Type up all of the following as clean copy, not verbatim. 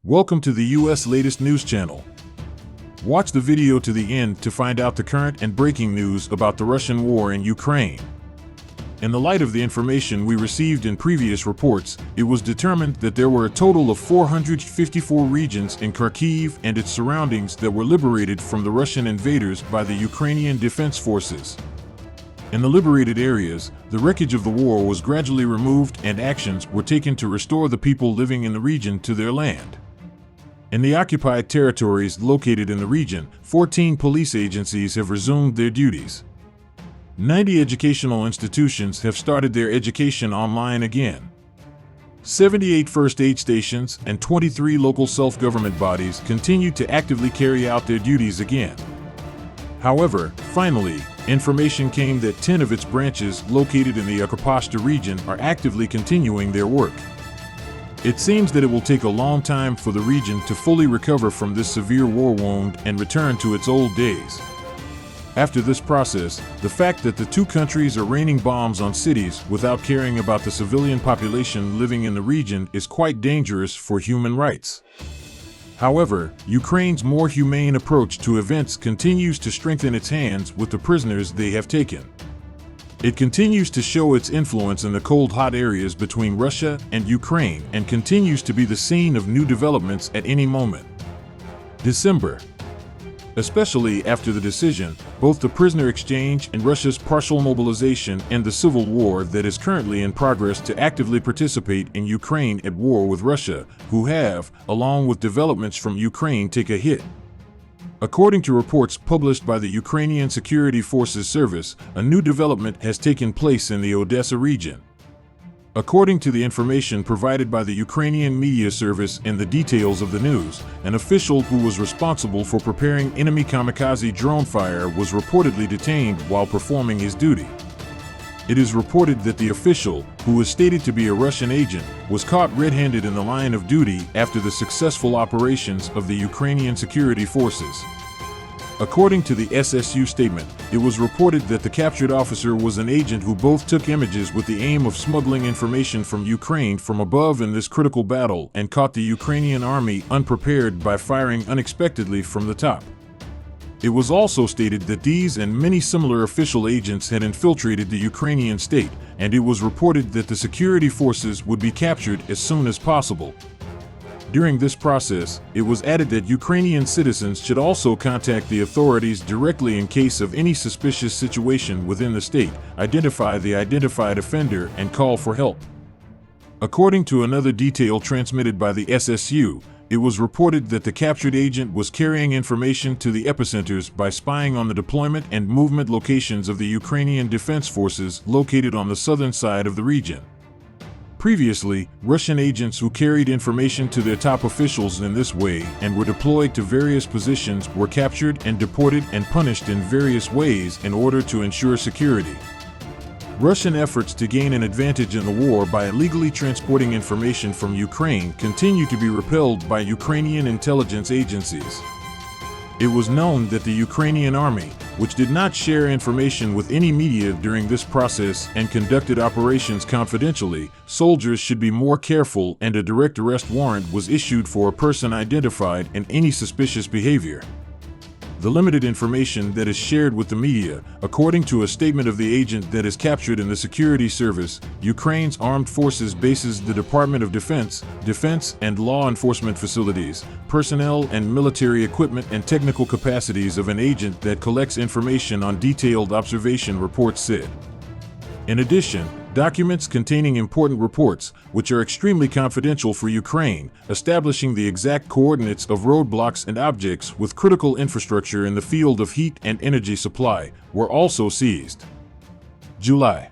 Welcome to the U.S. latest news channel. Watch the video to the end to find out the current and breaking news about the Russian war in Ukraine. In the light of the information we received in previous reports, it was determined that there were a total of 454 regions in Kharkiv and its surroundings that were liberated from the Russian invaders by the Ukrainian Defense Forces. In the liberated areas, the wreckage of the war was gradually removed and actions were taken to restore the people living in the region to their land. In the occupied territories located in the region, 14 police agencies have resumed their duties. 90 educational institutions have started their education online again. 78 first aid stations and 23 local self-government bodies continue to actively carry out their duties again. However, finally, information came that 10 of its branches located in the Ukrposhta region are actively continuing their work. It seems that it will take a long time for the region to fully recover from this severe war wound and return to its old days. After this process, the fact that the two countries are raining bombs on cities without caring about the civilian population living in the region is quite dangerous for human rights. However, Ukraine's more humane approach to events continues to strengthen its hands with the prisoners they have taken. It continues to show its influence in the cold, hot areas between Russia and Ukraine and continues to be the scene of new developments at any moment. December. Especially after the decision, both the prisoner exchange and Russia's partial mobilization and the civil war that is currently in progress to actively participate in Ukraine at war with Russia, who have, along with developments from Ukraine, take a hit. According to reports published by the Ukrainian Security Forces Service, a new development has taken place in the Odessa region. According to the information provided by the Ukrainian media service and the details of the news, an official who was responsible for preparing enemy kamikaze drone fire was reportedly detained while performing his duty. It is reported that the official, who is stated to be a Russian agent, was caught red-handed in the line of duty after the successful operations of the Ukrainian Security Forces. According to the SSU statement, it was reported that the captured officer was an agent who both took images with the aim of smuggling information from Ukraine from above in this critical battle and caught the Ukrainian army unprepared by firing unexpectedly from the top. It was also stated that these and many similar official agents had infiltrated the Ukrainian state, and it was reported that the security forces would be captured as soon as possible. During this process, it was added that Ukrainian citizens should also contact the authorities directly in case of any suspicious situation within the state, identify the identified offender, and call for help. According to another detail transmitted by the SSU, it was reported that the captured agent was carrying information to the epicenters by spying on the deployment and movement locations of the Ukrainian Defense Forces located on the southern side of the region. Previously, Russian agents who carried information to their top officials in this way and were deployed to various positions were captured and deported and punished in various ways in order to ensure security. Russian efforts to gain an advantage in the war by illegally transporting information from Ukraine continue to be repelled by Ukrainian intelligence agencies. It was known that the Ukrainian army, which did not share information with any media during this process and conducted operations confidentially, soldiers should be more careful, and a direct arrest warrant was issued for a person identified in any suspicious behavior. The limited information that is shared with the media, according to a statement of the agent that is captured in the security service, Ukraine's armed forces bases the Department of Defense and law enforcement facilities, personnel and military equipment and technical capacities of an agent that collects information on detailed observation reports said. In addition, documents containing important reports, which are extremely confidential for Ukraine, establishing the exact coordinates of roadblocks and objects with critical infrastructure in the field of heat and energy supply, were also seized. July.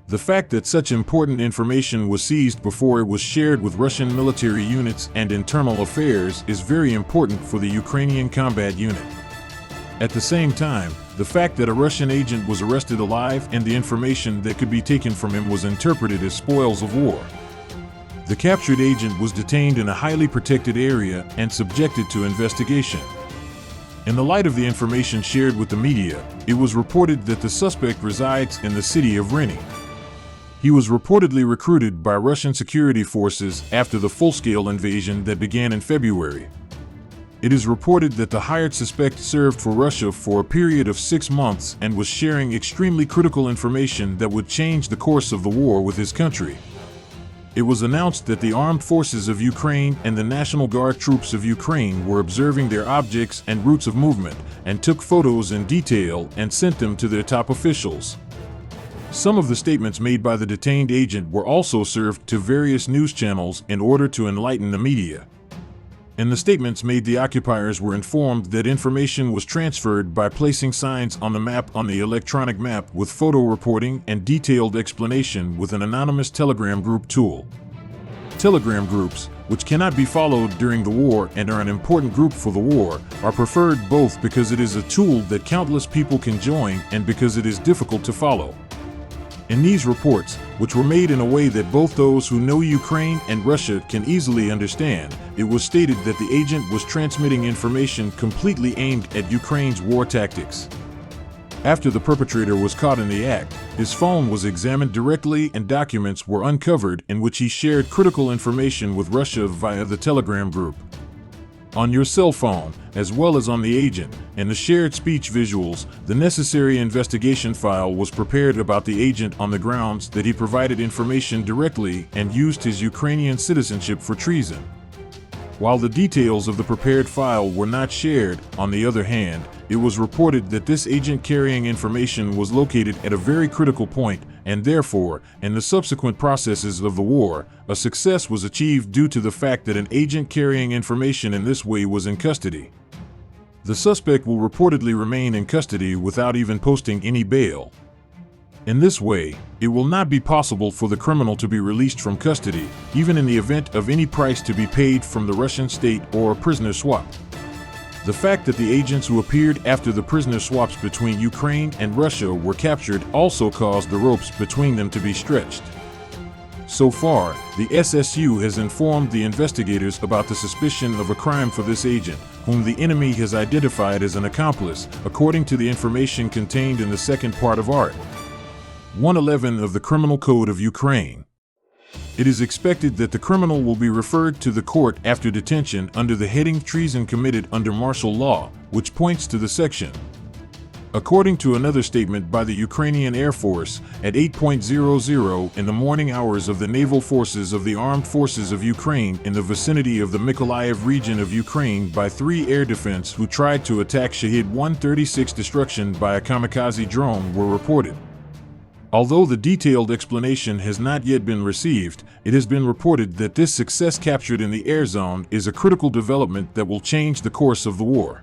The fact that such important information was seized before it was shared with Russian military units and internal affairs is very important for the Ukrainian combat unit. At the same time, the fact that a Russian agent was arrested alive and the information that could be taken from him was interpreted as spoils of war. The captured agent was detained in a highly protected area and subjected to investigation. In the light of the information shared with the media, it was reported that the suspect resides in the city of Reni. He was reportedly recruited by Russian security forces after the full-scale invasion that began in February. It is reported that the hired suspect served for Russia for a period of 6 months and was sharing extremely critical information that would change the course of the war with his country. It was announced that the armed forces of Ukraine and the National Guard troops of Ukraine were observing their objects and routes of movement and took photos in detail and sent them to their top officials. Some of the statements made by the detained agent were also served to various news channels in order to enlighten the media. In the statements made, the occupiers were informed that information was transferred by placing signs on the map on the electronic map with photo reporting and detailed explanation with an anonymous Telegram group tool. Telegram groups, which cannot be followed during the war and are an important group for the war, are preferred both because it is a tool that countless people can join and because it is difficult to follow. In these reports, which were made in a way that both those who know Ukraine and Russia can easily understand, it was stated that the agent was transmitting information completely aimed at Ukraine's war tactics. After the perpetrator was caught in the act, his phone was examined directly and documents were uncovered in which he shared critical information with Russia via the Telegram group. On your cell phone, as well as on the agent, and the shared speech visuals, the necessary investigation file was prepared about the agent on the grounds that he provided information directly and used his Ukrainian citizenship for treason. While the details of the prepared file were not shared, on the other hand, it was reported that this agent carrying information was located at a very critical point, and therefore, in the subsequent processes of the war, a success was achieved due to the fact that an agent carrying information in this way was in custody. The suspect will reportedly remain in custody without even posting any bail. In this way, it will not be possible for the criminal to be released from custody, even in the event of any price to be paid from the Russian state or a prisoner swap. The fact that the agents who appeared after the prisoner swaps between Ukraine and Russia were captured also caused the ropes between them to be stretched. So far, the SSU has informed the investigators about the suspicion of a crime for this agent, whom the enemy has identified as an accomplice, according to the information contained in the second part of Art. 111 of the Criminal Code of Ukraine. It is expected that the criminal will be referred to the court after detention under the heading treason committed under martial law, which points to the section. According to another statement by the Ukrainian Air Force, at 8:00 in the morning hours of the naval forces of the Armed Forces of Ukraine in the vicinity of the Mykolaiv region of Ukraine by 3 air defense who tried to attack Shahid 136 destruction by a kamikaze drone were reported. Although the detailed explanation has not yet been received, it has been reported that this success captured in the air zone is a critical development that will change the course of the war.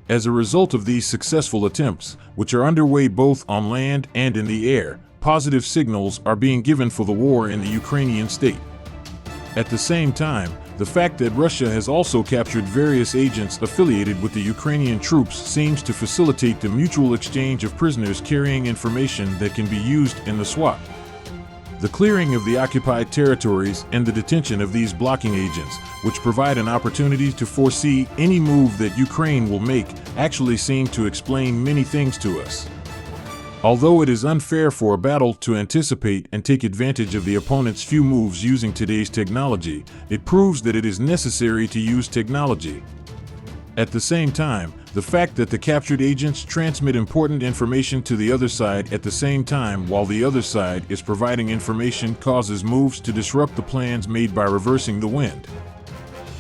As a result of these successful attempts, which are underway both on land and in the air, positive signals are being given for the war in the Ukrainian state. At the same time, the fact that Russia has also captured various agents affiliated with the Ukrainian troops seems to facilitate the mutual exchange of prisoners carrying information that can be used in the swap. The clearing of the occupied territories and the detention of these blocking agents, which provide an opportunity to foresee any move that Ukraine will make, actually seem to explain many things to us. Although it is unfair for a battle to anticipate and take advantage of the opponent's few moves using today's technology, it proves that it is necessary to use technology. At the same time, the fact that the captured agents transmit important information to the other side at the same time while the other side is providing information causes moves to disrupt the plans made by reversing the wind.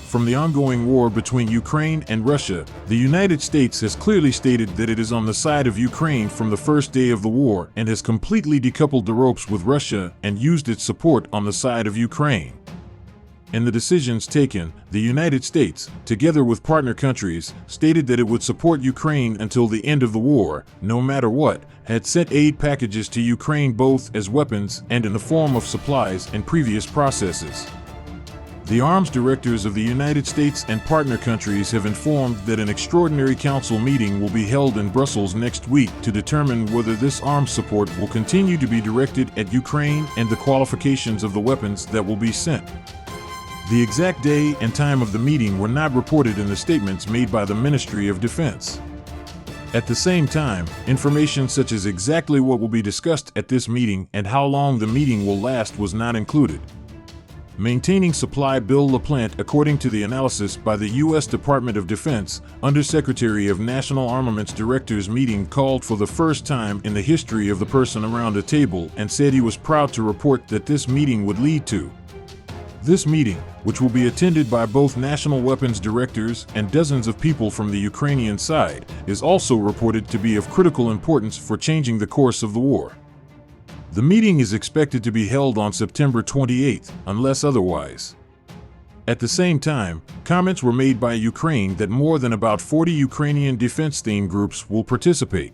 From the ongoing war between Ukraine and Russia, the United States has clearly stated that it is on the side of Ukraine from the first day of the war and has completely decoupled the ropes with Russia and used its support on the side of Ukraine. In the decisions taken, the United States, together with partner countries, stated that it would support Ukraine until the end of the war, no matter what, had sent aid packages to Ukraine both as weapons and in the form of supplies in previous processes. The arms directors of the United States and partner countries have informed that an extraordinary council meeting will be held in Brussels next week to determine whether this arms support will continue to be directed at Ukraine and the qualifications of the weapons that will be sent. The exact day and time of the meeting were not reported in the statements made by the Ministry of Defense. At the same time, information such as exactly what will be discussed at this meeting and how long the meeting will last was not included. Maintaining supply Bill LaPlante, according to the analysis by the U.S. Department of Defense, Undersecretary of National Armaments Directors meeting called for the first time in the history of the person around a table and said he was proud to report that this meeting would lead to. This meeting, which will be attended by both national weapons directors and dozens of people from the Ukrainian side, is also reported to be of critical importance for changing the course of the war. The meeting is expected to be held on September 28th, unless otherwise. At the same time, comments were made by Ukraine that more than about 40 Ukrainian defense-themed groups will participate.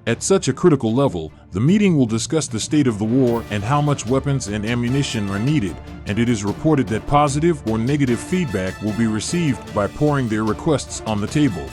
At such a critical level, the meeting will discuss the state of the war and how much weapons and ammunition are needed, and it is reported that positive or negative feedback will be received by pouring their requests on the table.